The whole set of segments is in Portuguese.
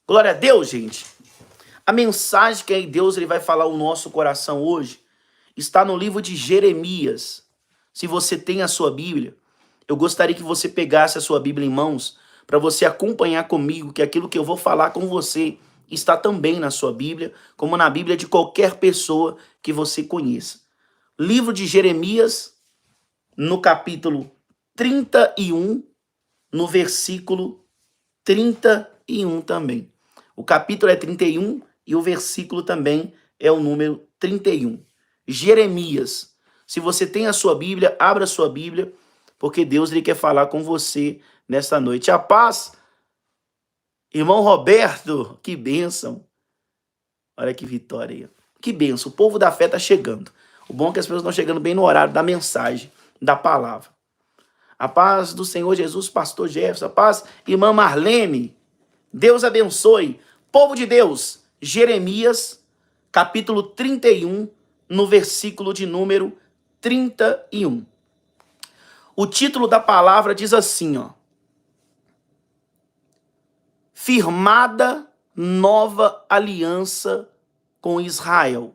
Glória a Deus, gente. A mensagem que aí Deus ele vai falar ao nosso coração hoje está no livro de Jeremias. Se você tem a sua Bíblia, eu gostaria que você pegasse a sua Bíblia em mãos para você acompanhar comigo que aquilo que eu vou falar com você está também na sua Bíblia, como na Bíblia de qualquer pessoa que você conheça. Livro de Jeremias, no capítulo 31, no versículo 31 também. O capítulo é 31 e o versículo também é o número 31. Jeremias. Se você tem a sua Bíblia, abra a sua Bíblia, porque Deus ele quer falar com você nesta noite. A paz, irmão Roberto, que bênção. Olha que vitória aí. Que bênção. O povo da fé está chegando. O bom é que as pessoas estão chegando bem no horário da mensagem, da palavra. A paz do Senhor Jesus, pastor Jefferson. A paz, irmã Marlene. Deus abençoe. Povo de Deus, Jeremias, capítulo 31, no versículo de número 31. O título da palavra diz assim, ó. Firmada nova aliança com Israel.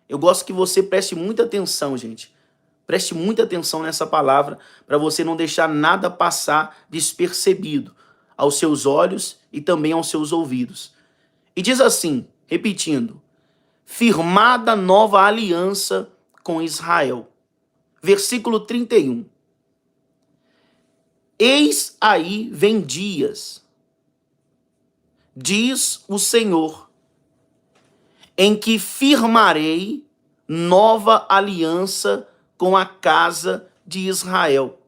Eu gosto que você preste muita atenção, gente. Preste muita atenção nessa palavra para você não deixar nada passar despercebido aos seus olhos e também aos seus ouvidos. E diz assim, repetindo, firmada nova aliança com Israel. Versículo 31. Eis aí vem dias, diz o Senhor, em que firmarei nova aliança com a casa de Israel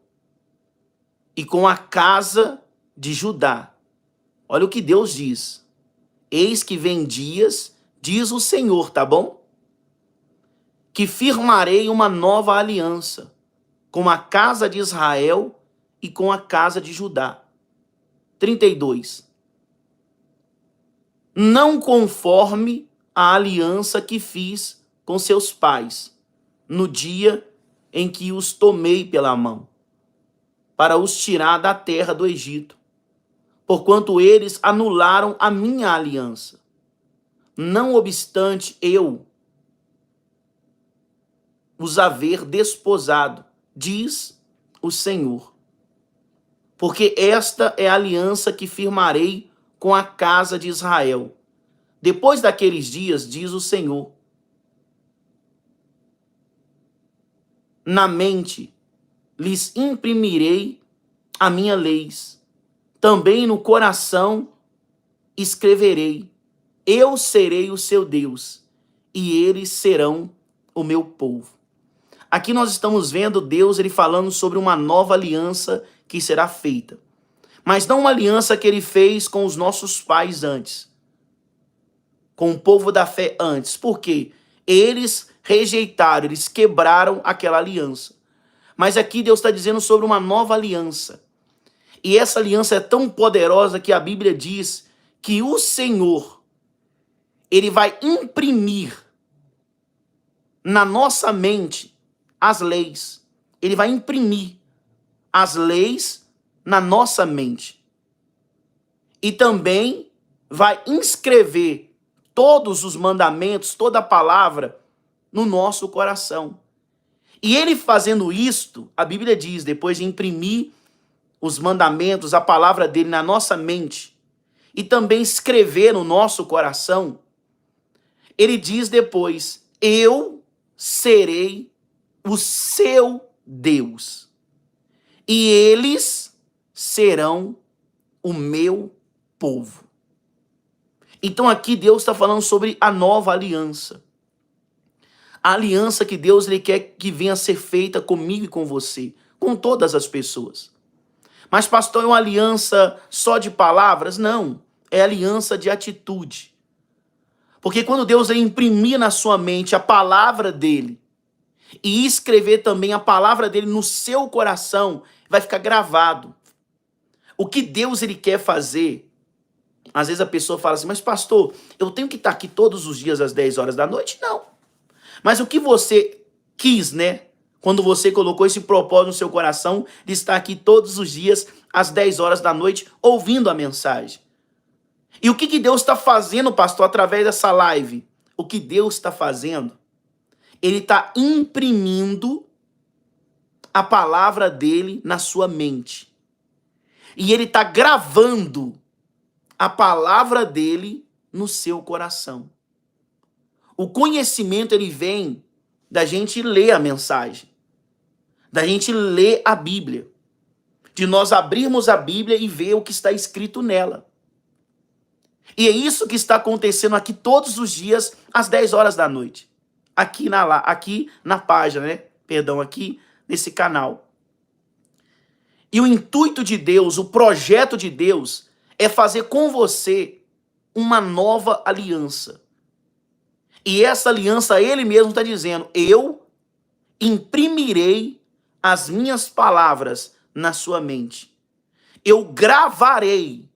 e com a casa de Judá. Olha o que Deus diz. Eis que vem dias, diz o Senhor, tá bom? Que firmarei uma nova aliança com a casa de Israel e com a casa de Judá. 32. Não conforme a aliança que fiz com seus pais, no dia em que os tomei pela mão, para os tirar da terra do Egito, porquanto eles anularam a minha aliança. Não obstante eu os haver desposado, diz o Senhor. Porque esta é a aliança que firmarei com a casa de Israel. Depois daqueles dias, diz o Senhor, na mente lhes imprimirei a minha leis, também no coração escreverei. Eu serei o seu Deus, e eles serão o meu povo. Aqui nós estamos vendo Deus ele falando sobre uma nova aliança que será feita. Mas não uma aliança que ele fez com os nossos pais antes, com o povo da fé antes. Por quê? Eles rejeitaram, eles quebraram aquela aliança. Mas aqui Deus está dizendo sobre uma nova aliança. E essa aliança é tão poderosa que a Bíblia diz que o Senhor, ele vai imprimir na nossa mente as leis. Ele vai imprimir as leis na nossa mente. E também vai inscrever todos os mandamentos, toda a palavra no nosso coração. E ele fazendo isto, a Bíblia diz, depois de imprimir os mandamentos, a palavra dele na nossa mente, e também escrever no nosso coração, ele diz depois, eu serei o seu Deus, e eles serão o meu povo. Então aqui Deus está falando sobre a nova aliança. A aliança que Deus ele quer que venha a ser feita comigo e com você, com todas as pessoas. Mas pastor, é uma aliança só de palavras? Não, é aliança de atitude. Porque quando Deus ele imprimir na sua mente a palavra dele e escrever também a palavra dele no seu coração, vai ficar gravado. O que Deus ele quer fazer? Às vezes a pessoa fala assim, mas pastor, eu tenho que estar aqui todos os dias às 10 horas da noite? Não. Mas o que você quis, né? Quando você colocou esse propósito no seu coração de estar aqui todos os dias às 10 horas da noite ouvindo a mensagem. E o que Deus está fazendo, pastor, através dessa live? O que Deus está fazendo? Ele está imprimindo a palavra dele na sua mente. E ele está gravando a palavra dele no seu coração. O conhecimento, ele vem da gente ler a mensagem, da gente ler a Bíblia, de nós abrirmos a Bíblia e ver o que está escrito nela. E é isso que está acontecendo aqui todos os dias, às 10 horas da noite. Aqui na página, né? Perdão, aqui nesse canal. E o intuito de Deus, o projeto de Deus, é fazer com você uma nova aliança. E essa aliança, ele mesmo está dizendo, eu imprimirei as minhas palavras na sua mente. Eu gravarei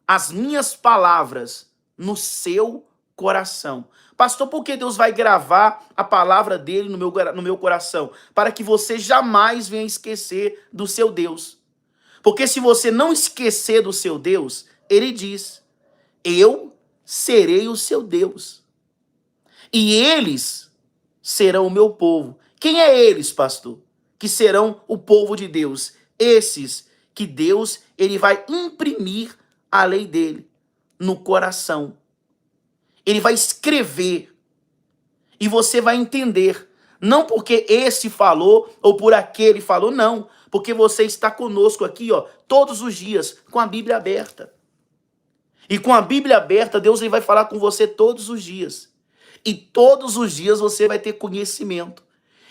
as minhas palavras no seu coração. Pastor, por que Deus vai gravar a palavra dele no meu coração? Para que você jamais venha esquecer do seu Deus. Porque se você não esquecer do seu Deus, ele diz, eu serei o seu Deus. E eles serão o meu povo. Quem é eles, pastor? Que serão o povo de Deus. Esses que Deus, ele vai imprimir a lei dele no coração. Ele vai escrever e você vai entender. Não porque esse falou ou por aquele falou, não. Porque você está conosco aqui, ó, todos os dias, com a Bíblia aberta. E com a Bíblia aberta, Deus ele vai falar com você todos os dias. E todos os dias você vai ter conhecimento.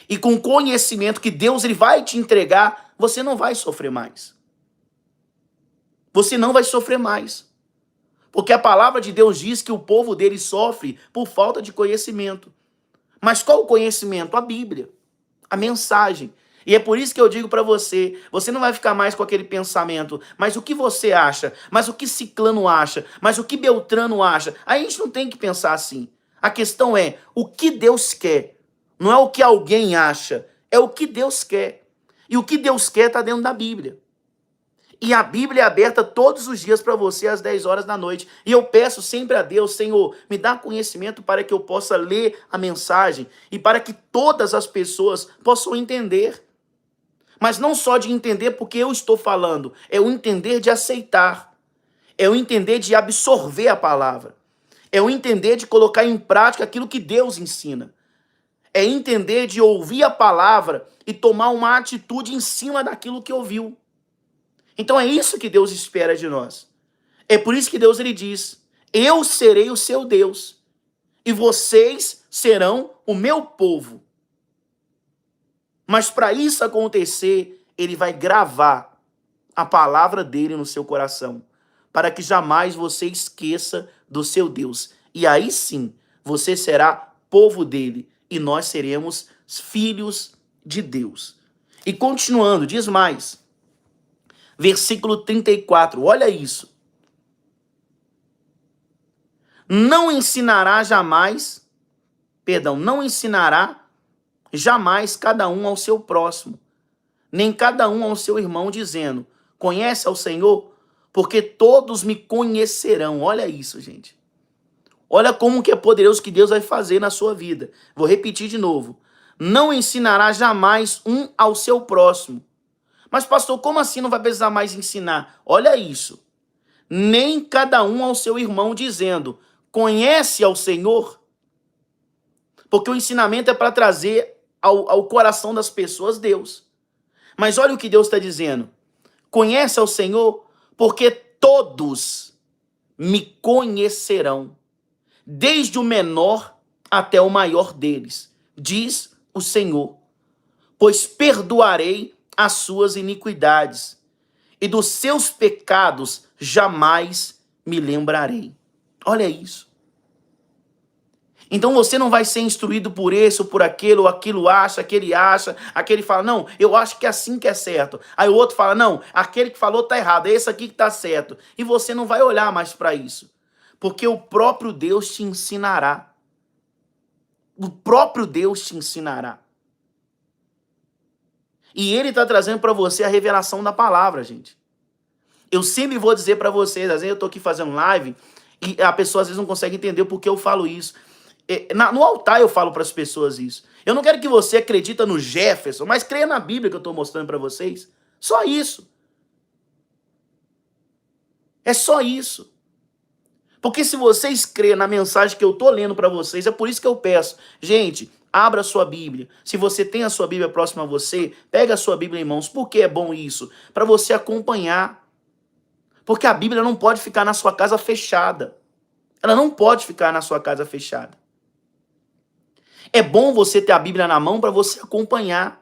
E com o conhecimento que Deus ele vai te entregar, você não vai sofrer mais. Você não vai sofrer mais. Porque a palavra de Deus diz que o povo dele sofre por falta de conhecimento. Mas qual o conhecimento? A Bíblia, a mensagem. E é por isso que eu digo para você, você não vai ficar mais com aquele pensamento, mas o que você acha? Mas o que Ciclano acha? Mas o que Beltrano acha? A gente não tem que pensar assim. A questão é o que Deus quer. Não é o que alguém acha, é o que Deus quer. E o que Deus quer está dentro da Bíblia. E a Bíblia é aberta todos os dias para você às 10 horas da noite. E eu peço sempre a Deus, Senhor, me dá conhecimento para que eu possa ler a mensagem e para que todas as pessoas possam entender. Mas não só de entender porque eu estou falando, é o entender de aceitar. É o entender de absorver a palavra. É o entender de colocar em prática aquilo que Deus ensina. É entender de ouvir a palavra e tomar uma atitude em cima daquilo que ouviu. Então é isso que Deus espera de nós. É por isso que Deus ele diz, eu serei o seu Deus e vocês serão o meu povo. Mas para isso acontecer, ele vai gravar a palavra dele no seu coração, para que jamais você esqueça do seu Deus. E aí sim, você será povo dele e nós seremos filhos de Deus. E continuando, diz mais. Versículo 34, olha isso. Não ensinará jamais cada um ao seu próximo, nem cada um ao seu irmão, dizendo, conhece ao Senhor? Porque todos me conhecerão. Olha isso, gente. Olha como que é poderoso que Deus vai fazer na sua vida. Vou repetir de novo. Não ensinará jamais um ao seu próximo. Mas, pastor, como assim não vai precisar mais ensinar? Olha isso. Nem cada um ao seu irmão, dizendo, conhece ao Senhor? Porque o ensinamento é para trazer ao coração das pessoas Deus. Mas olha o que Deus está dizendo. Conhece ao Senhor? Porque todos me conhecerão, desde o menor até o maior deles, diz o Senhor. Pois perdoarei as suas iniquidades, e dos seus pecados jamais me lembrarei. Olha isso. Então você não vai ser instruído por esse ou por aquele, ou aquilo acha, aquele fala, não, eu acho que é assim que é certo. Aí o outro fala, não, aquele que falou tá errado, é esse aqui que tá certo. E você não vai olhar mais para isso, porque o próprio Deus te ensinará. O próprio Deus te ensinará. E ele está trazendo para você a revelação da palavra, gente. Eu sempre vou dizer para vocês, às vezes eu tô aqui fazendo live e a pessoa às vezes não consegue entender por que eu falo isso. No altar eu falo para as pessoas isso. Eu não quero que você acredite no Jefferson, mas creia na Bíblia que eu estou mostrando para vocês. Só isso. É só isso. Porque se vocês crêem na mensagem que eu estou lendo para vocês, é por isso que eu peço. Gente, abra a sua Bíblia. Se você tem a sua Bíblia próxima a você, pega a sua Bíblia em mãos. Por que é bom isso? Para você acompanhar. Porque a Bíblia não pode ficar na sua casa fechada. Ela não pode ficar na sua casa fechada. É bom você ter a Bíblia na mão para você acompanhar.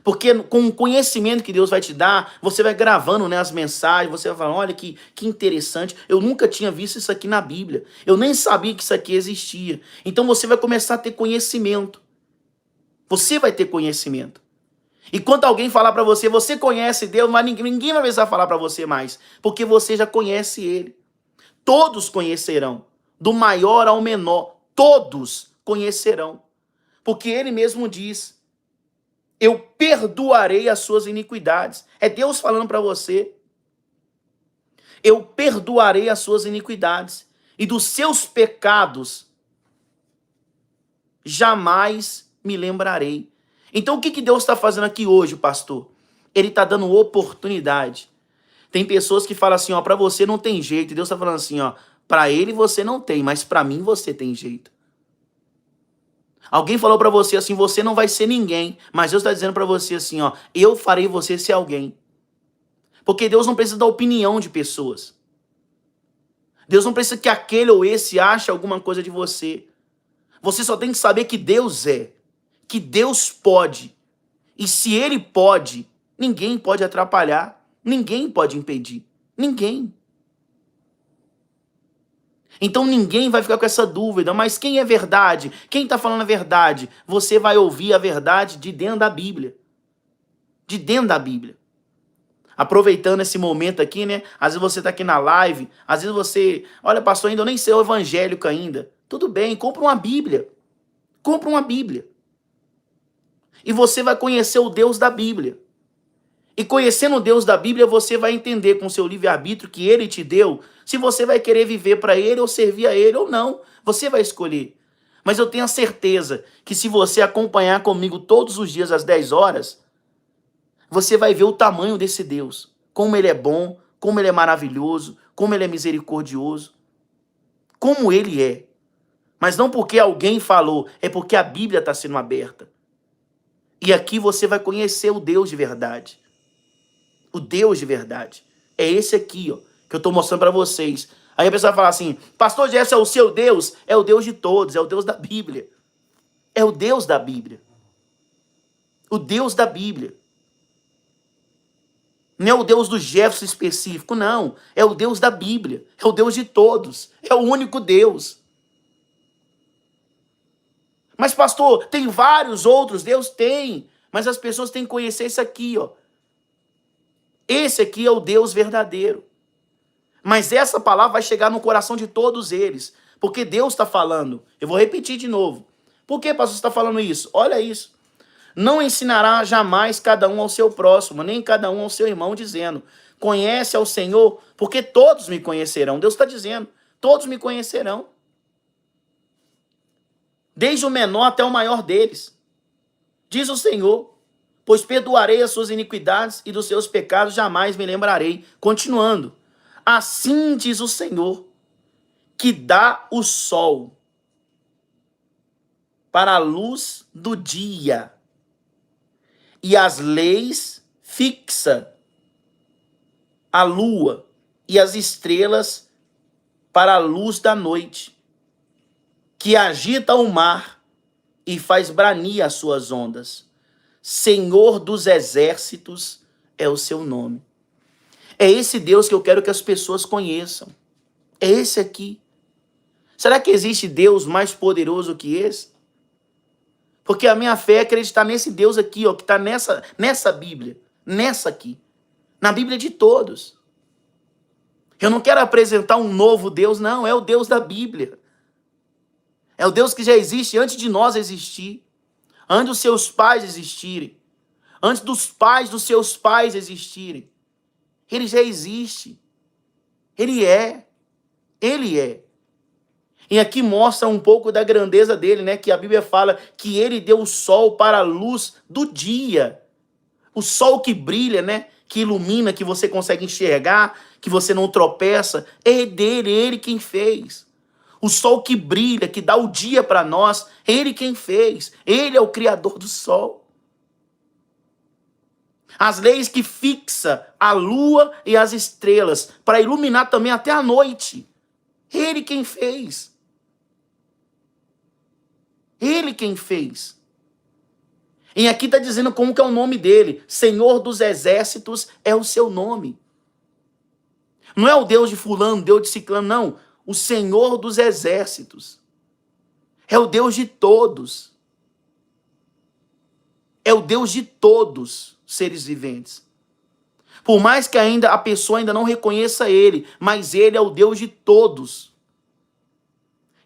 Porque com o conhecimento que Deus vai te dar, você vai gravando, né, as mensagens, você vai falando, olha que interessante, eu nunca tinha visto isso aqui na Bíblia. Eu nem sabia que isso aqui existia. Então você vai começar a ter conhecimento. Você vai ter conhecimento. E quando alguém falar para você, você conhece Deus, mas ninguém vai precisar falar para você mais, porque você já conhece Ele. Todos conhecerão, do maior ao menor, todos conhecerão. Porque Ele mesmo diz, eu perdoarei as suas iniquidades. É Deus falando para você. Eu perdoarei as suas iniquidades. E dos seus pecados jamais me lembrarei. Então o que Deus está fazendo aqui hoje, pastor? Ele está dando oportunidade. Tem pessoas que falam assim, ó, para você não tem jeito. E Deus está falando assim, ó, para ele você não tem, mas para mim você tem jeito. Alguém falou para você assim, você não vai ser ninguém, mas Deus está dizendo para você assim, ó, eu farei você ser alguém. Porque Deus não precisa da opinião de pessoas. Deus não precisa que aquele ou esse ache alguma coisa de você. Você só tem que saber que Deus é, que Deus pode. E se Ele pode, ninguém pode atrapalhar, ninguém pode impedir, ninguém. Então ninguém vai ficar com essa dúvida, mas quem é verdade? Quem está falando a verdade? Você vai ouvir a verdade de dentro da Bíblia. De dentro da Bíblia. Aproveitando esse momento aqui, né? Às vezes você está aqui na live, às vezes você... Olha, pastor, ainda eu nem sei o evangélico ainda. Tudo bem, compra uma Bíblia. Compra uma Bíblia. E você vai conhecer o Deus da Bíblia. E conhecendo o Deus da Bíblia, você vai entender com o seu livre-arbítrio que Ele te deu, se você vai querer viver para Ele ou servir a Ele ou não. Você vai escolher. Mas eu tenho a certeza que se você acompanhar comigo todos os dias às 10 horas, você vai ver o tamanho desse Deus. Como Ele é bom, como Ele é maravilhoso, como Ele é misericordioso. Como Ele é. Mas não porque alguém falou, é porque a Bíblia está sendo aberta. E aqui você vai conhecer o Deus de verdade. O Deus de verdade. É esse aqui, ó, que eu estou mostrando para vocês. Aí a pessoa vai falar assim, pastor Jefferson é o seu Deus? É o Deus de todos, é o Deus da Bíblia. É o Deus da Bíblia. O Deus da Bíblia. Não é o Deus do Jefferson específico, não. É o Deus da Bíblia. É o Deus de todos. É o único Deus. Mas pastor, tem vários outros? Deus tem. Mas as pessoas têm que conhecer isso aqui, ó. Esse aqui é o Deus verdadeiro. Mas essa palavra vai chegar no coração de todos eles. Porque Deus está falando. Eu vou repetir de novo. Por que, pastor, você está falando isso? Olha isso. Não ensinará jamais cada um ao seu próximo, nem cada um ao seu irmão, dizendo, conhece ao Senhor, porque todos me conhecerão. Deus está dizendo, todos me conhecerão. Desde o menor até o maior deles. Diz o Senhor. Pois perdoarei as suas iniquidades e dos seus pecados jamais me lembrarei. Continuando. Assim diz o Senhor, que dá o sol para a luz do dia e as leis fixa a lua e as estrelas para a luz da noite, que agita o mar e faz branir as suas ondas. Senhor dos exércitos é o seu nome. É esse Deus que eu quero que as pessoas conheçam. É esse aqui. Será que existe Deus mais poderoso que esse? Porque a minha fé é acreditar nesse Deus aqui, ó, que está nessa Bíblia. Nessa aqui. Na Bíblia de todos. Eu não quero apresentar um novo Deus, não. É o Deus da Bíblia. É o Deus que já existe antes de nós existir. Antes dos seus pais existirem. Antes dos pais dos seus pais existirem. Ele já existe. Ele é. Ele é. E aqui mostra um pouco da grandeza dele, né? Que a Bíblia fala que ele deu o sol para a luz do dia. O sol que brilha, né? Que ilumina, que você consegue enxergar, que você não tropeça. É dele, é ele quem fez. O sol que brilha, que dá o dia para nós, é ele quem fez. Ele é o criador do sol. As leis que fixa a lua e as estrelas para iluminar também até a noite. Ele quem fez. Ele quem fez. E aqui está dizendo como que é o nome dele. Senhor dos Exércitos é o seu nome. Não é o Deus de fulano, Deus de ciclano, não. O Senhor dos Exércitos. É o Deus de todos. É o Deus de todos seres viventes. Por mais que ainda a pessoa ainda não reconheça ele, mas ele é o Deus de todos.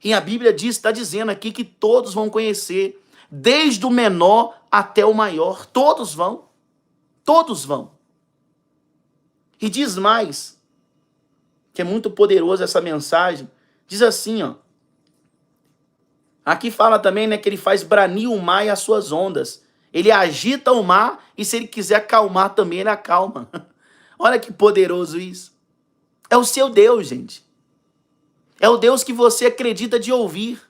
E a Bíblia está dizendo aqui que todos vão conhecer, desde o menor até o maior. Todos vão. Todos vão. E diz mais, que é muito poderoso essa mensagem. Diz assim, ó. Aqui fala também, né, que ele faz branir o mar e as suas ondas. Ele agita o mar e se ele quiser acalmar também, ele acalma. Olha que poderoso isso. É o seu Deus, gente. É o Deus que você acredita de ouvir.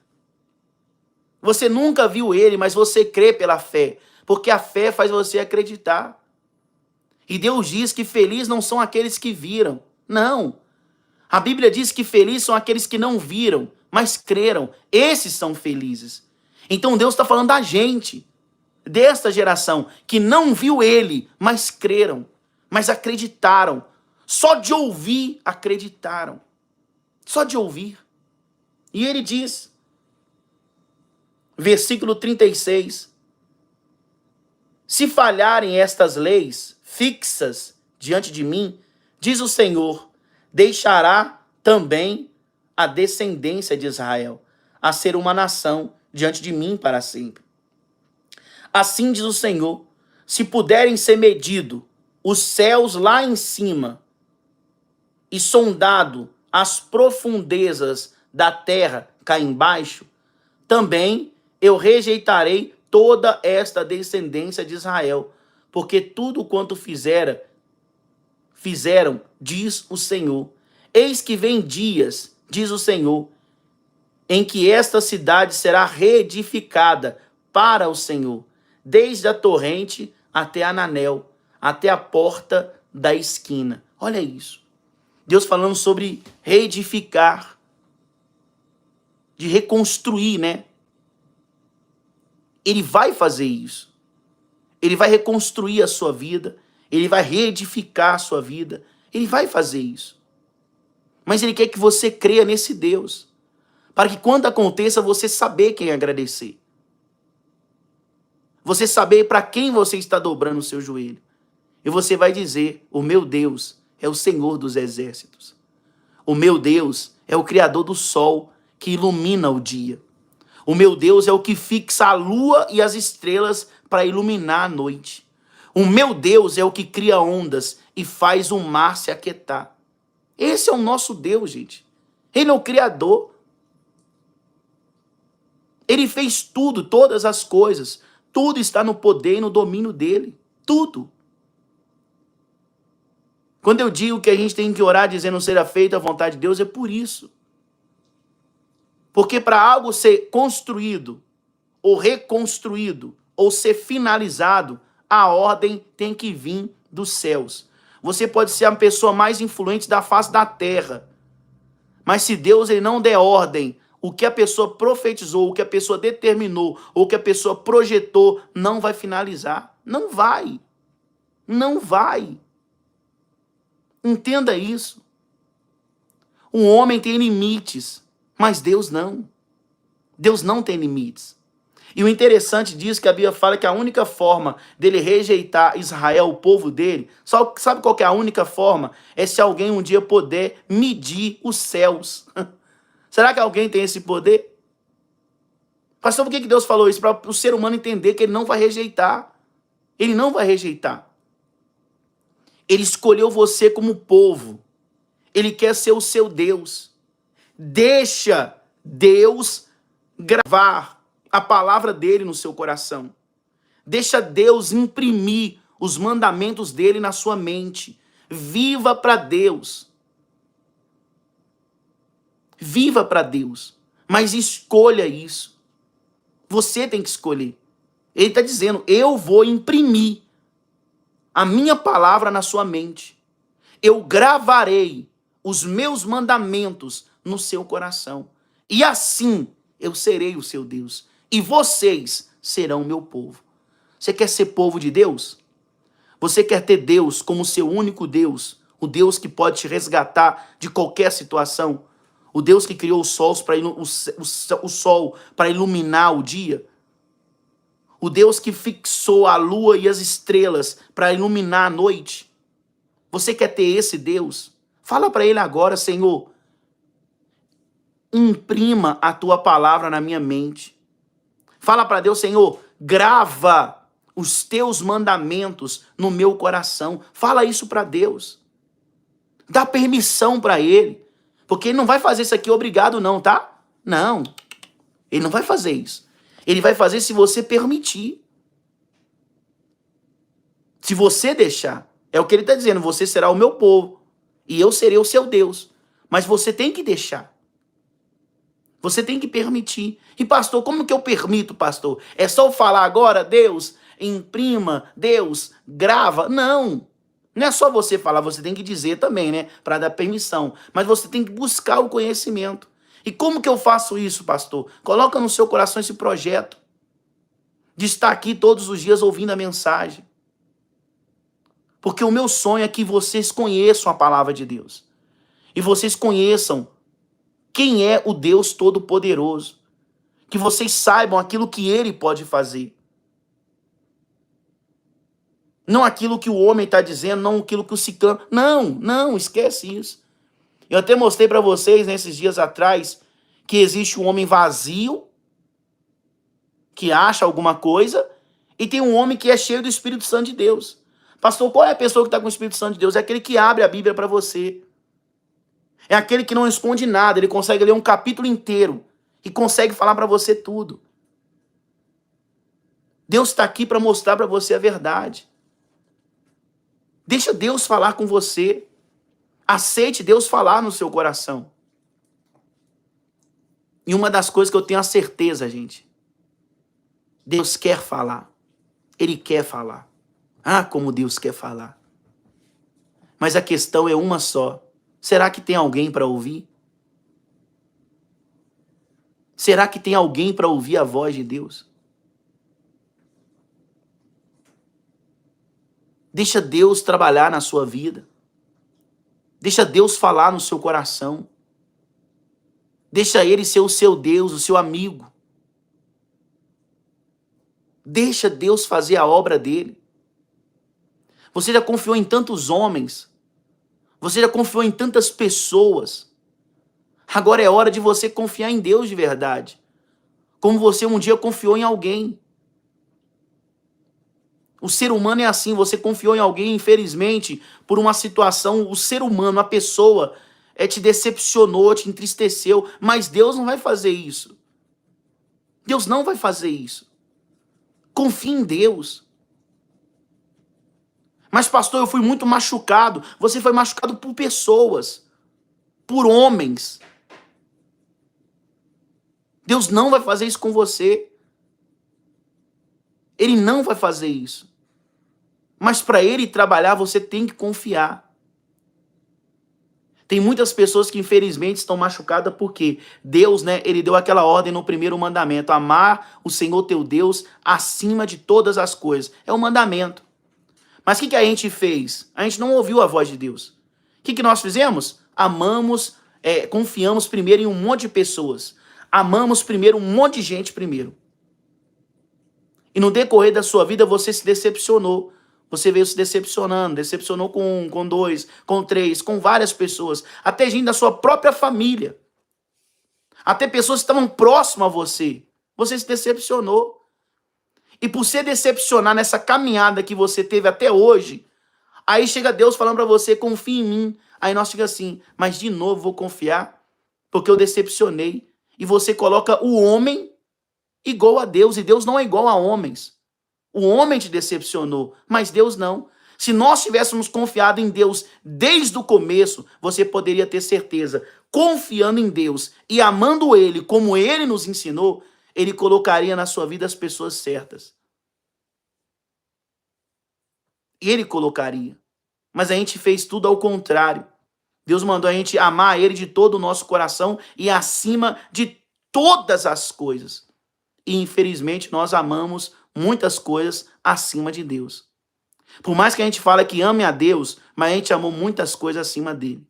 Você nunca viu ele, mas você crê pela fé. Porque a fé faz você acreditar. E Deus diz que felizes não são aqueles que viram. Não. A Bíblia diz que felizes são aqueles que não viram, mas creram. Esses são felizes. Então Deus está falando da gente. Desta geração, que não viu ele, mas creram. Mas acreditaram. Só de ouvir, acreditaram. Só de ouvir. E ele diz, versículo 36, se falharem estas leis fixas diante de mim, diz o Senhor, deixará também a descendência de Israel a ser uma nação diante de mim para sempre. Assim diz o Senhor, se puderem ser medido os céus lá em cima e sondado as profundezas da terra cá embaixo, também eu rejeitarei toda esta descendência de Israel, porque tudo quanto fizeram, diz o Senhor. Eis que vem dias, diz o Senhor, em que esta cidade será reedificada para o Senhor, desde a torrente até Ananel, até a porta da esquina. Olha isso. Deus falando sobre reedificar, de reconstruir, né? Ele vai fazer isso. Ele vai reconstruir a sua vida. Ele vai reedificar a sua vida. Ele vai fazer isso. Mas ele quer que você creia nesse Deus. Para que quando aconteça, você saber quem agradecer. Você saber para quem você está dobrando o seu joelho. E você vai dizer, o meu Deus é o Senhor dos Exércitos. O meu Deus é o Criador do sol que ilumina o dia. O meu Deus é o que fixa a lua e as estrelas para iluminar a noite. O meu Deus é o que cria ondas e faz o mar se aquietar. Esse é o nosso Deus, gente. Ele é o Criador. Ele fez tudo, todas as coisas. Tudo está no poder e no domínio dele. Tudo. Quando eu digo que a gente tem que orar dizendo seja feita a vontade de Deus, é por isso. Porque para algo ser construído, ou reconstruído, ou ser finalizado, a ordem tem que vir dos céus. Você pode ser a pessoa mais influente da face da terra, mas se Deus ele não der ordem, o que a pessoa profetizou, o que a pessoa determinou, ou o que a pessoa projetou, não vai finalizar. Não vai. Não vai. Entenda isso. O homem tem limites, mas Deus não. Deus não tem limites. E o interessante disso que a Bíblia fala que a única forma dele rejeitar Israel, o povo dele, sabe qual que é a única forma? É se alguém um dia puder medir os céus. Será que alguém tem esse poder? Pastor, por que Deus falou isso? Para o ser humano entender que ele não vai rejeitar. Ele não vai rejeitar. Ele escolheu você como povo. Ele quer ser o seu Deus. Deixa Deus gravar a palavra dele no seu coração. Deixa Deus imprimir os mandamentos dele na sua mente. Viva para Deus. Viva para Deus. Mas escolha isso. Você tem que escolher. Ele está dizendo, eu vou imprimir a minha palavra na sua mente. Eu gravarei os meus mandamentos no seu coração. E assim eu serei o seu Deus. E vocês serão o meu povo. Você quer ser povo de Deus? Você quer ter Deus como seu único Deus? O Deus que pode te resgatar de qualquer situação? O Deus que criou o sol para iluminar o dia? O Deus que fixou a lua e as estrelas para iluminar a noite? Você quer ter esse Deus? Fala para ele agora, Senhor. Imprima a tua palavra na minha mente. Fala para Deus, Senhor, grava os teus mandamentos no meu coração. Fala isso para Deus. Dá permissão para ele. Porque ele não vai fazer isso aqui obrigado não, tá? Não. Ele não vai fazer isso. Ele vai fazer se você permitir. Se você deixar. É o que ele está dizendo. Você será o meu povo. E eu serei o seu Deus. Mas você tem que deixar. Você tem que permitir. E pastor, como que eu permito, pastor? É só eu falar agora, Deus, imprima, Deus, grava? Não. Não é só você falar, você tem que dizer também, né? Para dar permissão. Mas você tem que buscar o conhecimento. E como que eu faço isso, pastor? Coloca no seu coração esse projeto de estar aqui todos os dias ouvindo a mensagem. Porque o meu sonho é que vocês conheçam a palavra de Deus. E vocês conheçam quem é o Deus Todo-Poderoso. Que vocês saibam aquilo que Ele pode fazer. Não aquilo que o homem está dizendo, não aquilo que o ciclano... Não, esquece isso. Eu até mostrei para vocês, nesses dias atrás, que existe um homem vazio, que acha alguma coisa, e tem um homem que é cheio do Espírito Santo de Deus. Pastor, qual é a pessoa que está com o Espírito Santo de Deus? É aquele que abre a Bíblia para você. É aquele que não esconde nada, ele consegue ler um capítulo inteiro e consegue falar para você tudo. Deus está aqui para mostrar para você a verdade. Deixa Deus falar com você. Aceite Deus falar no seu coração. E uma das coisas que eu tenho a certeza, gente, Deus quer falar. Ele quer falar. Ah, como Deus quer falar. Mas a questão é uma só. Será que tem alguém para ouvir? Será que tem alguém para ouvir a voz de Deus? Deixa Deus trabalhar na sua vida. Deixa Deus falar no seu coração. Deixa Ele ser o seu Deus, o seu amigo. Deixa Deus fazer a obra dele. Você já confiou em tantos homens. Você já confiou em tantas pessoas. Agora é hora de você confiar em Deus de verdade. Como você um dia confiou em alguém. O ser humano é assim, você confiou em alguém, infelizmente, por uma situação, o ser humano, a pessoa, te decepcionou, te entristeceu, mas Deus não vai fazer isso. Deus não vai fazer isso. Confie em Deus. Mas pastor, eu fui muito machucado. Você foi machucado por pessoas, por homens. Deus não vai fazer isso com você. Ele não vai fazer isso. Mas para ele trabalhar, você tem que confiar. Tem muitas pessoas que infelizmente estão machucadas porque Deus, ele deu aquela ordem no primeiro mandamento, amar o Senhor teu Deus acima de todas as coisas. É um mandamento. Mas o que a gente fez? A gente não ouviu a voz de Deus. O que nós fizemos? Amamos, confiamos primeiro em um monte de pessoas. Amamos primeiro um monte de gente primeiro. E no decorrer da sua vida você se decepcionou. Você veio se decepcionando, decepcionou com um, com dois, com três, com várias pessoas. Até gente da sua própria família. Até pessoas que estavam próximas a você. Você se decepcionou. E por se decepcionar nessa caminhada que você teve até hoje, Aí chega Deus falando para você, confia em mim. Aí nós fica assim, mas de novo vou confiar, porque eu decepcionei. E você coloca o homem igual a Deus, e Deus não é igual a homens. O homem te decepcionou, mas Deus não. Se nós tivéssemos confiado em Deus desde o começo, você poderia ter certeza, confiando em Deus e amando Ele como Ele nos ensinou, Ele colocaria na sua vida as pessoas certas. Ele colocaria. Mas a gente fez tudo ao contrário. Deus mandou a gente amar Ele de todo o nosso coração e acima de todas as coisas. E infelizmente nós amamos muitas coisas acima de Deus. Por mais que a gente fale que ame a Deus, mas a gente amou muitas coisas acima dele.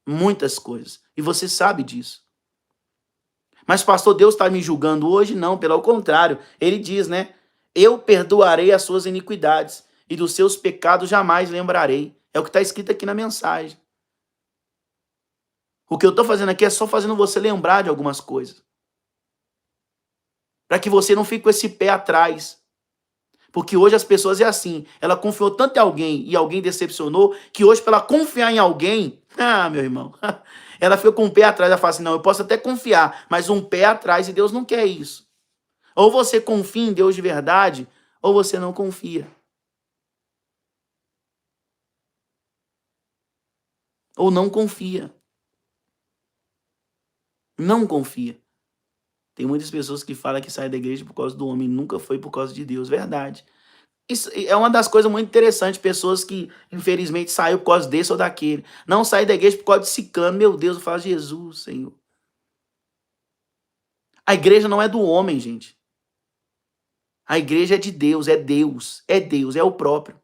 Muitas coisas. E você sabe disso. Mas pastor, Deus está me julgando hoje? Não, pelo contrário. Ele diz, né? Eu perdoarei as suas iniquidades e dos seus pecados jamais lembrarei. É o que está escrito aqui na mensagem. O que eu estou fazendo aqui é só fazendo você lembrar de algumas coisas. Para que você não fique com esse pé atrás. Porque hoje as pessoas é assim. Ela confiou tanto em alguém e alguém decepcionou, que hoje para ela confiar em alguém, meu irmão, ela fica com um pé atrás. Ela fala assim, não, eu posso até confiar, mas um pé atrás, e Deus não quer isso. Ou você confia em Deus de verdade, ou você não confia. Ou não confia. Não confia. Tem muitas pessoas que falam que saem da igreja por causa do homem, nunca foi por causa de Deus, verdade. Isso é uma das coisas muito interessantes, pessoas que, infelizmente, saíram por causa desse ou daquele. Não sair da igreja por causa de ciclano, meu Deus, eu falo Jesus, Senhor. A igreja não é do homem, gente. A igreja é de Deus, é Deus, é Deus, é o próprio.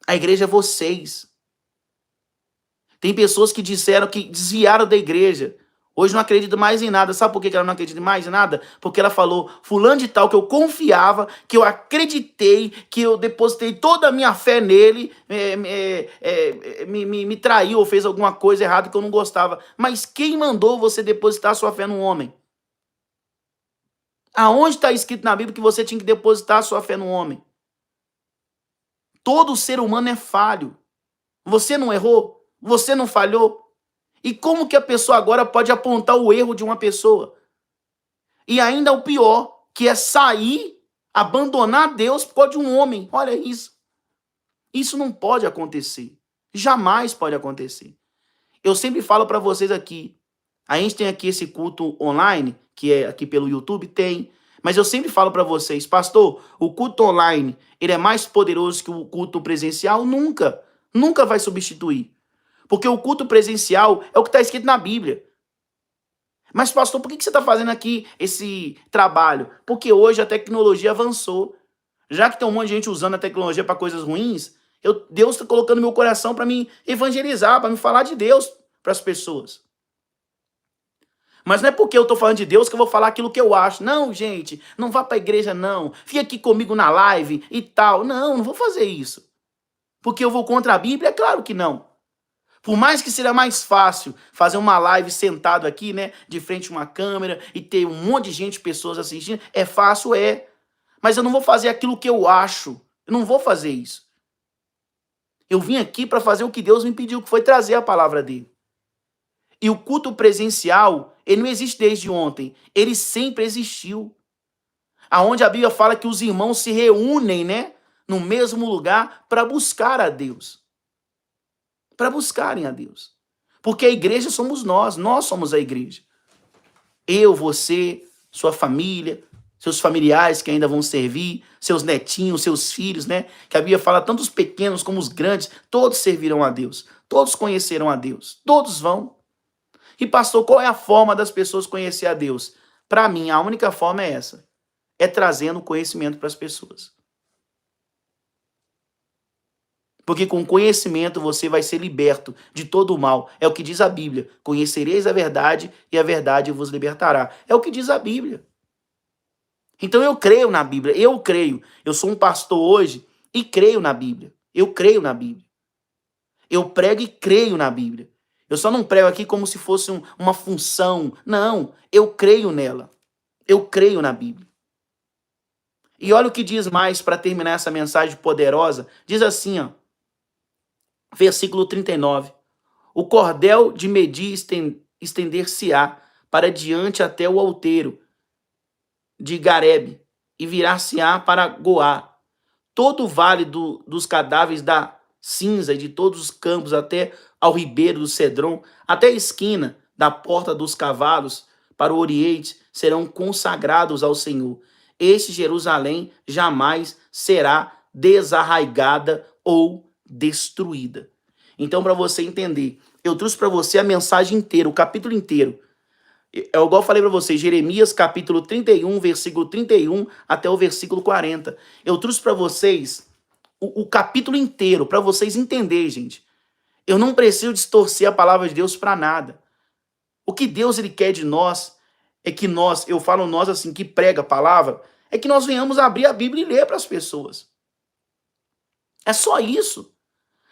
A igreja é vocês. Tem pessoas que disseram que desviaram da igreja. Hoje não acredita mais em nada. Sabe por que ela não acredita mais em nada? Porque ela falou, fulano de tal, que eu confiava, que eu acreditei, que eu depositei toda a minha fé nele, me traiu ou fez alguma coisa errada que eu não gostava. Mas quem mandou você depositar sua fé num homem? Aonde está escrito na Bíblia que você tinha que depositar sua fé num homem? Todo ser humano é falho. Você não errou? Você não falhou? E como que a pessoa agora pode apontar o erro de uma pessoa? E ainda o pior, que é sair, abandonar Deus por causa de um homem. Olha isso. Isso não pode acontecer. Jamais pode acontecer. Eu sempre falo para vocês aqui, a gente tem aqui esse culto online, que é aqui pelo YouTube, tem. Mas eu sempre falo para vocês, pastor, o culto online, ele é mais poderoso que o culto presencial? Nunca. Nunca vai substituir. Porque o culto presencial é o que está escrito na Bíblia. Mas, pastor, por que você está fazendo aqui esse trabalho? Porque hoje a tecnologia avançou. Já que tem um monte de gente usando a tecnologia para coisas ruins, Deus está colocando no meu coração para me evangelizar, para me falar de Deus para as pessoas. Mas não é porque eu estou falando de Deus que eu vou falar aquilo que eu acho. Não, gente, não vá para a igreja, não. Fique aqui comigo na live e tal. Não, não vou fazer isso. Porque eu vou contra a Bíblia? É claro que não. Por mais que seja mais fácil fazer uma live sentado aqui, né, de frente a uma câmera e ter um monte de gente, pessoas assistindo, é fácil, é. Mas eu não vou fazer aquilo que eu acho. Eu não vou fazer isso. Eu vim aqui para fazer o que Deus me pediu, que foi trazer a palavra dele. E o culto presencial, ele não existe desde ontem. Ele sempre existiu. Aonde a Bíblia fala que os irmãos se reúnem, né, no mesmo lugar para buscar a Deus. Para buscarem a Deus. Porque a igreja somos nós somos a igreja. Eu, você, sua família, seus familiares que ainda vão servir, seus netinhos, seus filhos, né? Que a Bíblia fala, tanto os pequenos como os grandes, todos servirão a Deus. Todos conhecerão a Deus. Todos vão. E pastor, qual é a forma das pessoas conhecer a Deus? Para mim, a única forma é essa. É trazendo conhecimento para as pessoas. Porque com conhecimento você vai ser liberto de todo o mal. É o que diz a Bíblia. Conhecereis a verdade e a verdade vos libertará. É o que diz a Bíblia. Então eu creio na Bíblia. Eu creio. Eu sou um pastor hoje e creio na Bíblia. Eu creio na Bíblia. Eu prego e creio na Bíblia. Eu só não prego aqui como se fosse uma função. Não, eu creio nela. Eu creio na Bíblia. E olha o que diz mais para terminar essa mensagem poderosa. Diz assim, ó. Versículo 39. O cordel de medir estender-se-á para diante até o outeiro de Garebe, e virar-se-á para Goá. Todo o vale dos cadáveres da cinza e de todos os campos até ao ribeiro do Cedron, até a esquina da porta dos cavalos, para o oriente, serão consagrados ao Senhor. Este Jerusalém jamais será desarraigada ou destruída. Então, para você entender, eu trouxe para você a mensagem inteira, o capítulo inteiro. É igual eu falei para vocês, Jeremias capítulo 31, versículo 31 até o versículo 40. Eu trouxe para vocês o capítulo inteiro, para vocês entenderem, gente. Eu não preciso distorcer a palavra de Deus para nada. O que Deus ele quer de nós é que nós, eu falo nós assim, que prega a palavra, é que nós venhamos abrir a Bíblia e ler para as pessoas. É só isso.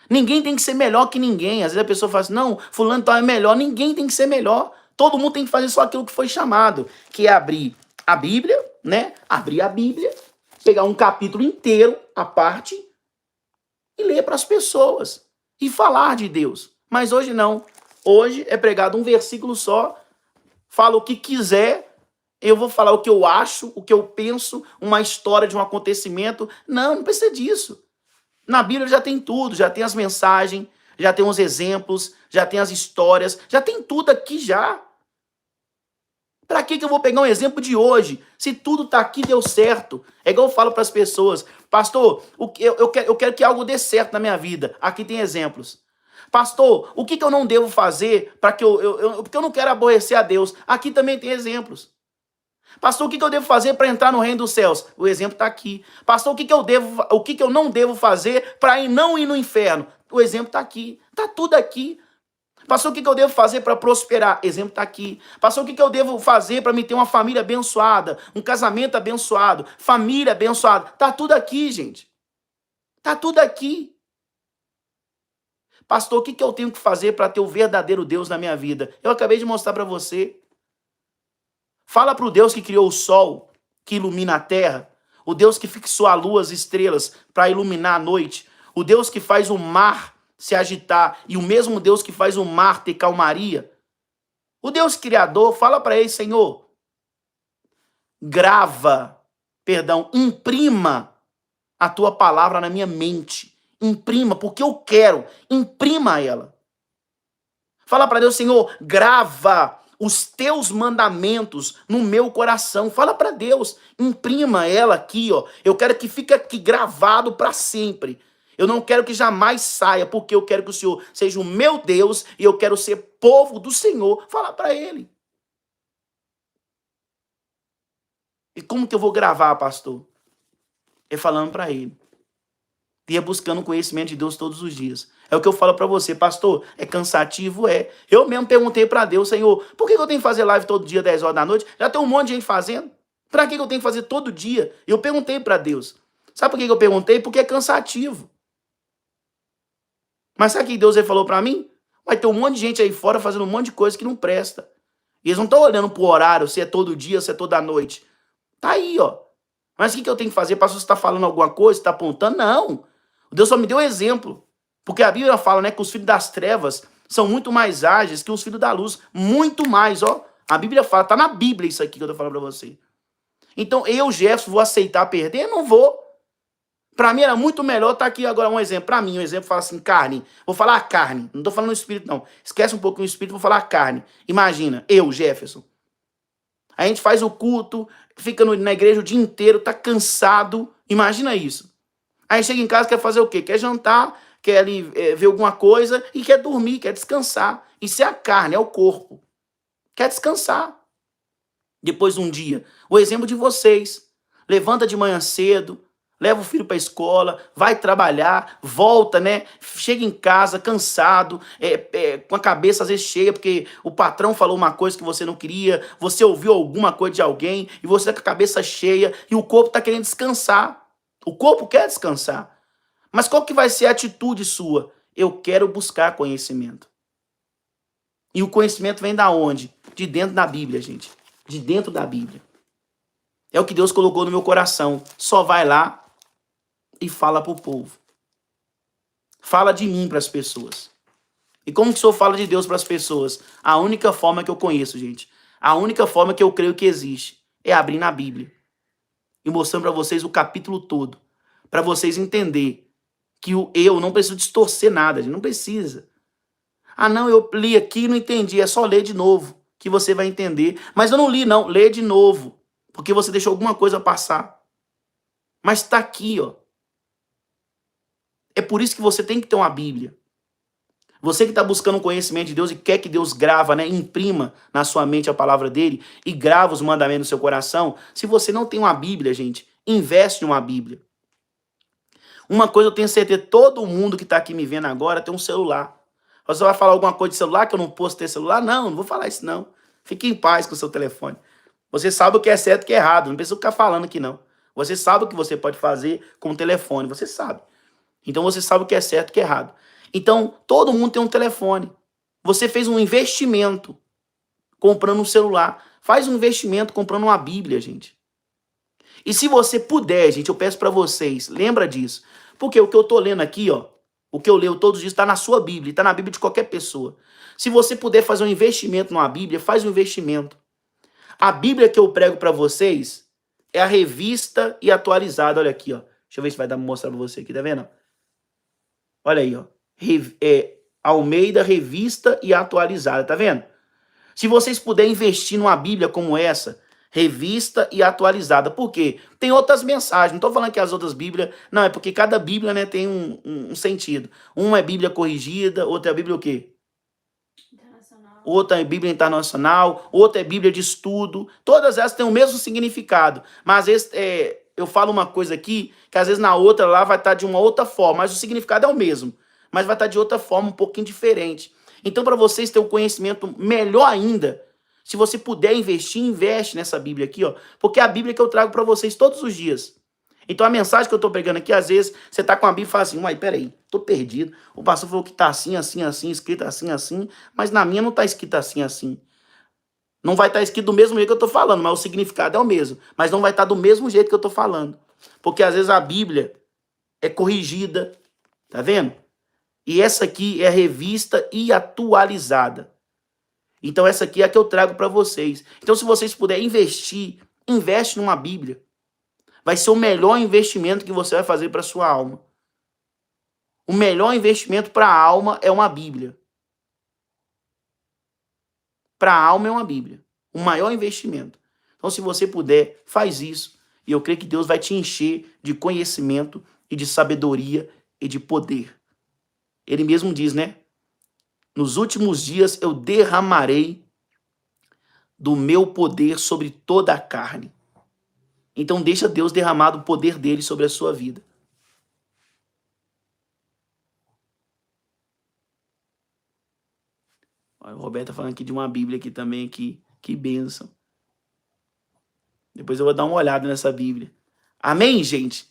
Ninguém tem que ser melhor que ninguém. Às vezes a pessoa fala assim, não, fulano tal é melhor. Ninguém tem que ser melhor. Todo mundo tem que fazer só aquilo que foi chamado, que é abrir a Bíblia, né? Abrir a Bíblia, pegar um capítulo inteiro, a parte, e ler para as pessoas. E falar de Deus. Mas hoje não. Hoje é pregado um versículo só, fala o que quiser, eu vou falar o que eu acho, o que eu penso, uma história de um acontecimento. Não, não precisa disso. Na Bíblia já tem tudo, já tem as mensagens, já tem os exemplos, já tem as histórias, já tem tudo aqui já. Para que eu vou pegar um exemplo de hoje? Se tudo tá aqui, deu certo. É igual eu falo para as pessoas, pastor, eu quero que algo dê certo na minha vida. Aqui tem exemplos. Pastor, o que eu não devo fazer para que porque eu não quero aborrecer a Deus? Aqui também tem exemplos. Pastor, o que eu devo fazer para entrar no reino dos céus? O exemplo está aqui. Pastor, o que eu não devo fazer para não ir no inferno? O exemplo está aqui. Está tudo aqui. Pastor, o que eu devo fazer para prosperar? Exemplo está aqui. Pastor, o que eu devo fazer para me ter uma família abençoada, um casamento abençoado, família abençoada? Está tudo aqui, gente. Está tudo aqui. Pastor, o que eu tenho que fazer para ter o verdadeiro Deus na minha vida? Eu acabei de mostrar para você. Fala para o Deus que criou o sol, que ilumina a terra, o Deus que fixou a lua, as estrelas, para iluminar a noite, o Deus que faz o mar se agitar e o mesmo Deus que faz o mar ter calmaria. O Deus criador, fala para ele, Senhor, imprima a tua palavra na minha mente. Imprima, porque eu quero. Imprima ela. Fala para Deus, Senhor, grava os teus mandamentos no meu coração. Fala para Deus, imprima ela aqui, ó. Eu quero que fique aqui gravado para sempre. Eu não quero que jamais saia, porque eu quero que o Senhor seja o meu Deus e eu quero ser povo do Senhor. Fala para ele. E como que eu vou gravar, pastor? É falando para ele. Ia buscando o conhecimento de Deus todos os dias. É o que eu falo para você, pastor. É cansativo? É. Eu mesmo perguntei para Deus, Senhor, por que eu tenho que fazer live todo dia, 10 horas da noite? Já tem um monte de gente fazendo. Para que eu tenho que fazer todo dia? Eu perguntei para Deus. Sabe por que eu perguntei? Porque é cansativo. Mas sabe o que Deus falou para mim? Vai ter um monte de gente aí fora fazendo um monte de coisa que não presta. E eles não estão olhando pro horário, se é todo dia, se é toda noite. Tá aí, ó. Mas o que eu tenho que fazer? Pastor, você está falando alguma coisa? Está apontando? Não. Deus só me deu exemplo. Porque a Bíblia fala, né, que os filhos das trevas são muito mais ágeis que os filhos da luz. Muito mais, ó. A Bíblia fala, tá na Bíblia isso aqui que eu tô falando pra você. Então, eu, Jefferson, vou aceitar perder? Não vou. Pra mim era muito melhor estar aqui agora um exemplo. Pra mim, um exemplo fala assim, carne. Vou falar a carne. Não tô falando o espírito, não. Esquece um pouquinho o espírito, vou falar a carne. Imagina, eu, Jefferson. A gente faz o culto, fica na igreja o dia inteiro, tá cansado. Imagina isso. Aí chega em casa, quer fazer o quê? Quer jantar, quer ali ver alguma coisa e quer dormir, quer descansar. Isso é a carne, é o corpo. Quer descansar. Depois de um dia. O exemplo de vocês. Levanta de manhã cedo, leva o filho para a escola, vai trabalhar, volta, né? Chega em casa cansado, com a cabeça às vezes cheia, porque o patrão falou uma coisa que você não queria, você ouviu alguma coisa de alguém, e você tá com a cabeça cheia, e o corpo está querendo descansar. O corpo quer descansar. Mas qual que vai ser a atitude sua? Eu quero buscar conhecimento. E o conhecimento vem da onde? De dentro da Bíblia, gente. De dentro da Bíblia. É o que Deus colocou no meu coração. Só vai lá e fala pro povo. fala de mim para as pessoas. E como que o Senhor fala de Deus para as pessoas? A única forma que eu conheço, gente, a única forma que eu creio que existe é abrir na Bíblia e mostrando para vocês o capítulo todo, para vocês entenderem que eu não preciso distorcer nada, gente, não precisa. Ah, não, eu li aqui e não entendi, é só ler de novo que você vai entender. Mas eu não li, não, lê de novo, porque você deixou alguma coisa passar. Mas está aqui, ó. É por isso que você tem que ter uma Bíblia. Você que está buscando o conhecimento de Deus e quer que Deus grava, né, imprima na sua mente a palavra dele e grava os mandamentos no seu coração. Se você não tem uma Bíblia, gente, investe em uma Bíblia. Uma coisa eu tenho certeza, todo mundo que está aqui me vendo agora tem um celular. Você vai falar alguma coisa de celular que eu não posso ter celular? Não, não vou falar isso não. Fique em paz com o seu telefone. Você sabe o que é certo e o que é errado. Não precisa ficar falando aqui não. Você sabe o que você pode fazer com o telefone. Você sabe. Então você sabe o que é certo e o que é errado. Então todo mundo tem um telefone. Você fez um investimento comprando um celular. Faz um investimento comprando uma Bíblia, gente. E se você puder, gente, eu peço para vocês, lembra disso. Porque o que eu tô lendo aqui, ó, o que eu leio todos os dias está na sua Bíblia, está na Bíblia de qualquer pessoa. Se você puder fazer um investimento numa Bíblia, faz um investimento. A Bíblia que eu prego para vocês é a revista e atualizada. Olha aqui, ó. Deixa eu ver se vai dar para mostrar para você aqui, tá vendo? Olha aí, ó. Almeida Revista e Atualizada, tá vendo? Se vocês puderem investir numa Bíblia como essa, revista e atualizada. Por quê? Tem outras mensagens. Não estou falando que as outras Bíblias... Não, é porque cada Bíblia, né, tem um sentido. Uma é Bíblia corrigida, outra é Bíblia o quê? Internacional. Outra é Bíblia internacional, outra é Bíblia de estudo. Todas elas têm o mesmo significado. Mas às vezes eu falo uma coisa aqui, que às vezes na outra lá vai estar de uma outra forma, mas o significado é o mesmo. Mas vai estar de outra forma, um pouquinho diferente. Então, para vocês terem um conhecimento melhor ainda, se você puder investir, investe nessa Bíblia aqui, ó, porque é a Bíblia que eu trago para vocês todos os dias. Então, a mensagem que eu estou pregando aqui, às vezes, você está com a Bíblia e fala assim, uai, peraí, tô perdido. O pastor falou que está assim, assim, assim, escrito assim, assim, mas na minha não está escrito assim, assim. Não vai estar escrito do mesmo jeito que eu estou falando, mas o significado é o mesmo. Mas não vai estar do mesmo jeito que eu estou falando. Porque, às vezes, a Bíblia é corrigida, tá vendo? E essa aqui é revista e atualizada. Então essa aqui é a que eu trago para vocês. Então se vocês puderem investir, investe numa Bíblia. Vai ser o melhor investimento que você vai fazer para sua alma. O melhor investimento para a alma é uma Bíblia. Para a alma é uma Bíblia. O maior investimento. Então se você puder, faz isso. E eu creio que Deus vai te encher de conhecimento e de sabedoria e de poder. Ele mesmo diz, né? Nos últimos dias eu derramarei do meu poder sobre toda a carne. Então deixa Deus derramar o poder dele sobre a sua vida. Olha, o Roberto tá falando aqui de uma Bíblia aqui também, aqui. Que bênção. Depois eu vou dar uma olhada nessa Bíblia. Amém, gente?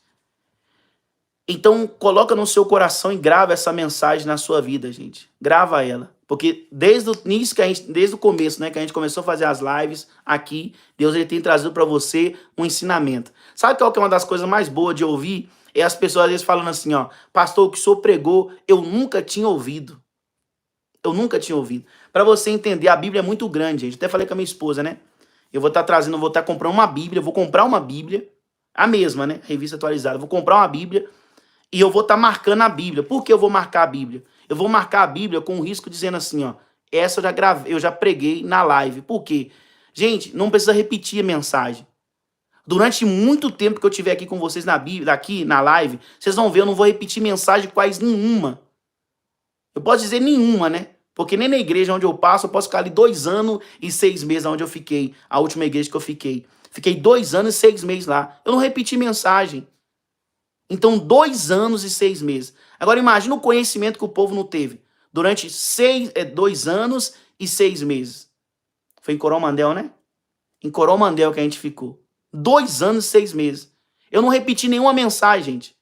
Então, coloca no seu coração e grava essa mensagem na sua vida, gente. Grava ela. Porque desde o início, desde o começo, né, que a gente começou a fazer as lives aqui, Deus ele tem trazido para você um ensinamento. Sabe qual que é uma das coisas mais boas de ouvir? É as pessoas às vezes falando assim, ó, pastor, o que o senhor pregou, eu nunca tinha ouvido. Eu nunca tinha ouvido. Para você entender, a Bíblia é muito grande, gente. Até falei com a minha esposa, né? Eu vou estar trazendo, vou estar comprando uma Bíblia, vou comprar uma Bíblia, a mesma, né? Revista atualizada. Vou comprar uma Bíblia. E eu vou estar marcando a Bíblia. Por que eu vou marcar a Bíblia? Eu vou marcar a Bíblia com o risco dizendo assim, ó. Essa eu já preguei na live. Por quê? Gente, não precisa repetir a mensagem. Durante muito tempo que eu estiver aqui com vocês na Bíblia, aqui na live, vocês vão ver, eu não vou repetir mensagem quase nenhuma. Eu posso dizer nenhuma, né? Porque nem na igreja onde eu passo, eu posso ficar ali 2 anos e 6 meses onde eu fiquei. A última igreja que eu fiquei. Fiquei 2 anos e 6 meses lá. Eu não repeti mensagem. Então, 2 anos e 6 meses. Agora, imagina o conhecimento que o povo não teve. Durante 2 anos e 6 meses. Foi em Coromandel, né? Em Coromandel que a gente ficou. 2 anos e 6 meses. Eu não repeti nenhuma mensagem, gente.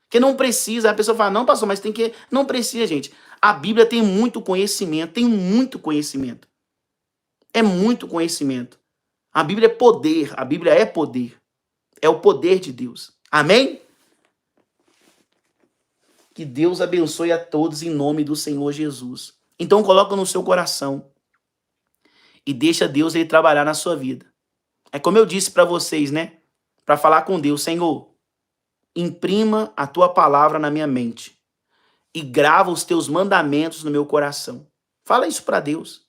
Porque não precisa. A pessoa fala, não, pastor, mas tem que... Não precisa, gente. A Bíblia tem muito conhecimento. Tem muito conhecimento. É muito conhecimento. A Bíblia é poder. A Bíblia é poder. É o poder de Deus. Amém? Que Deus abençoe a todos em nome do Senhor Jesus. Então coloca no seu coração e deixa Deus ele trabalhar na sua vida. É como eu disse para vocês, né? Para falar com Deus, Senhor, imprima a tua palavra na minha mente e grava os teus mandamentos no meu coração. Fala isso para Deus.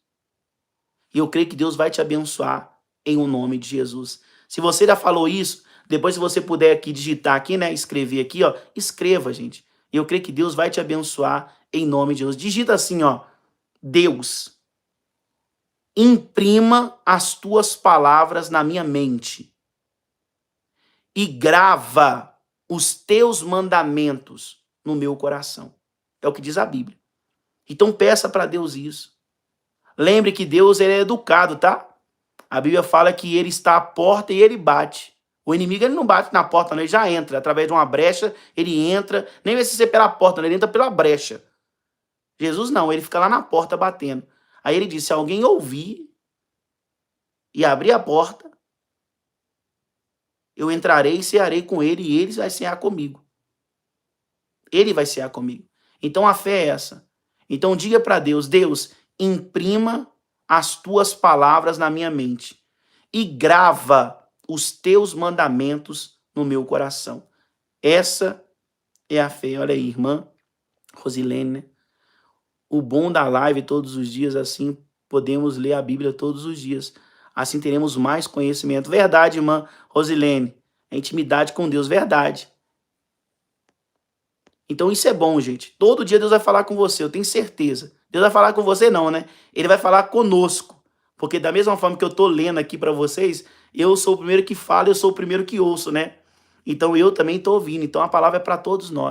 E eu creio que Deus vai te abençoar em o nome de Jesus. Se você já falou isso, depois se você puder aqui digitar aqui, né, escrever aqui, ó, escreva, gente. E eu creio que Deus vai te abençoar em nome de Jesus. Digita assim, ó, Deus, imprima as tuas palavras na minha mente e grava os teus mandamentos no meu coração. É o que diz a Bíblia. Então peça para Deus isso. Lembre que Deus ele é educado, tá? A Bíblia fala que ele está à porta e ele bate. O inimigo ele não bate na porta, não, ele já entra. Através de uma brecha, ele entra. Nem vai ser pela porta, não, ele entra pela brecha. Jesus não, ele fica lá na porta batendo. Aí ele disse, se alguém ouvir e abrir a porta, eu entrarei e cearei com ele e ele vai cear comigo. Ele vai cear comigo. Então a fé é essa. Então diga para Deus, Deus, imprima as tuas palavras na minha mente e grava os teus mandamentos no meu coração. Essa é a fé. Olha aí, irmã Rosilene, né? O bom da live todos os dias, assim podemos ler a Bíblia todos os dias. Assim teremos mais conhecimento. Verdade, irmã Rosilene. A intimidade com Deus, verdade. Então isso é bom, gente. Todo dia Deus vai falar com você, eu tenho certeza. Deus vai falar com você não, né? Ele vai falar conosco. Porque da mesma forma que eu tô lendo aqui para vocês, eu sou o primeiro que fala, eu sou o primeiro que ouço, né? Então eu também tô ouvindo. Então a palavra é para todos nós.